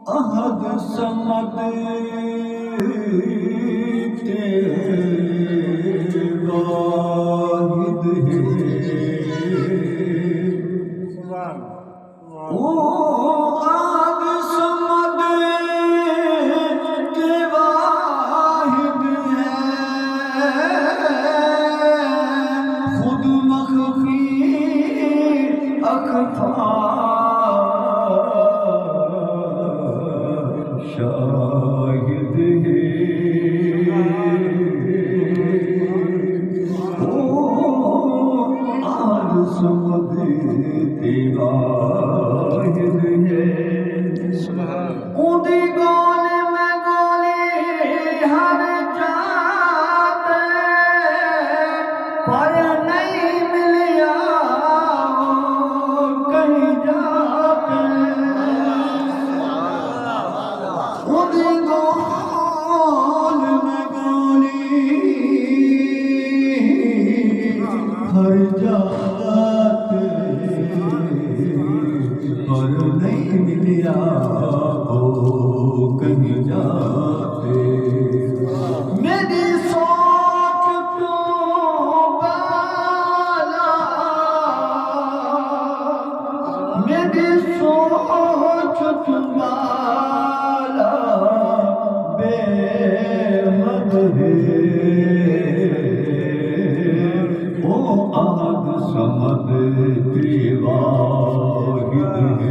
احد صمد واحد ہے او احد صمد واحد ہے خود مخفی اخفا شاہد ہے او احد صمد واحد ہے اودی گول میں گولی ہر جاتے پر نہیں ملیا کہیں جاتے اودی گول میں گولی ہر جاتے پر نہیں ملیا وہ کہیں جاتے میری سوچ تو بالا میری سوچ تو بالا بے حد ہے او احد صمد واحد ہے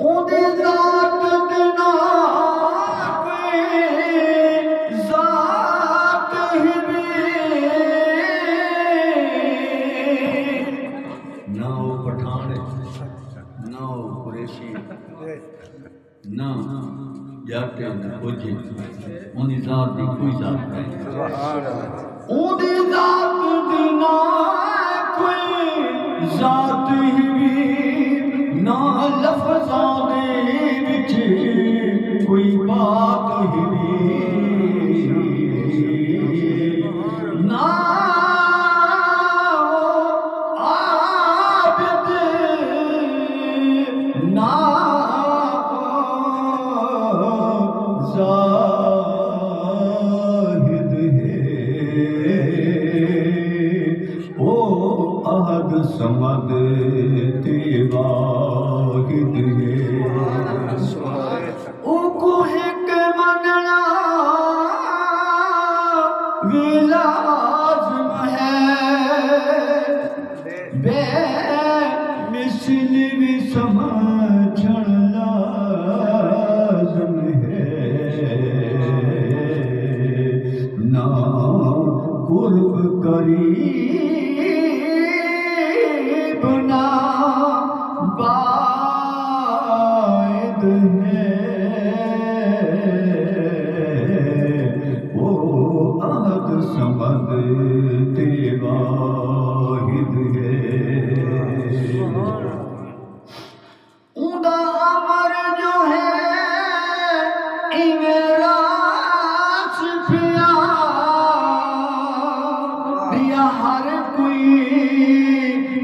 اودی ذات دنا ذات ہی نہ وہ پٹھان ہے نہ وہ قریشی نہ جاتے نہ کچھ انہی ذات دی کوئی ذات نہیں اودی ذات دنا کوئی ذات ہی نہ لفظاں دے وچ کوئی بات ہی نہ عابد نہ زاہد ہے او احد صمد واحد ہے او کو ایک مننا بھی لازم ہے بے مثل بھی سمجھن لازم ہے نہ قرب قریب نہ بعید ہے وہ احد صمد واحد ہے اوندا امر جو ہے راس پیا ہر کوئی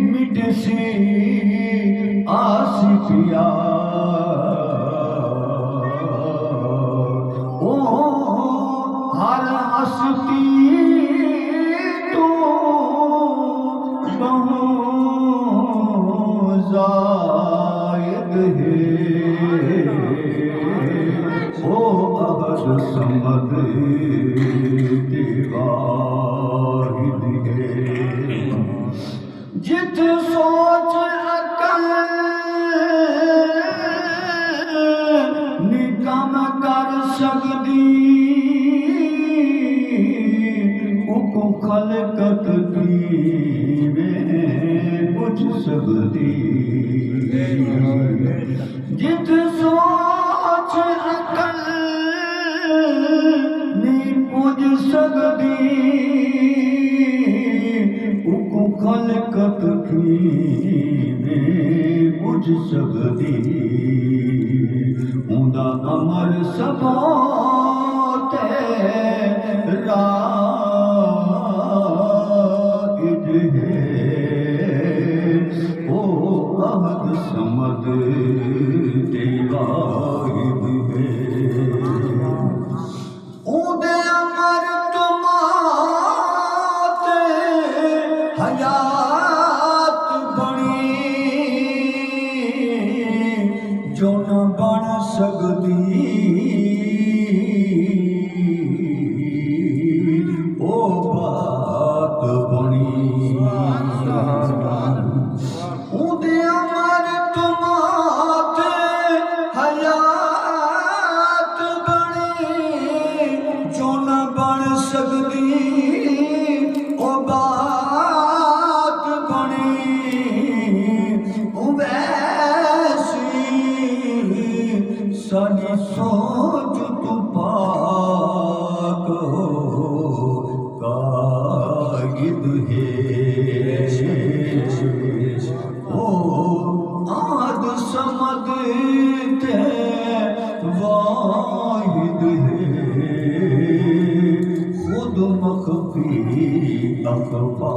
مٹ سی آس پیا او ہر ہستی تو بہت زائد ہے او احد صمد واحد ہے جت سوچ عقل نکم کر سکدی کو خلقت کی میں پوچھ سکدی جت سوچ عقل نہیں پوچھ سکدی کو خلقت کی میں پوچھ سکدی اوندا امر سبھوں تے رائج ہے او احد صمد تے واحد ہے اودے امر تمات حیات بنی جو نہ بن سکدی او بات بنی اودے امر تمات حیات بنی جو نہ بن سکدی او بات بنی ویسی ساری سوچ تو پاک ہو قائد ہے او احد صمد تے واحد ہے خود مخفی اخفا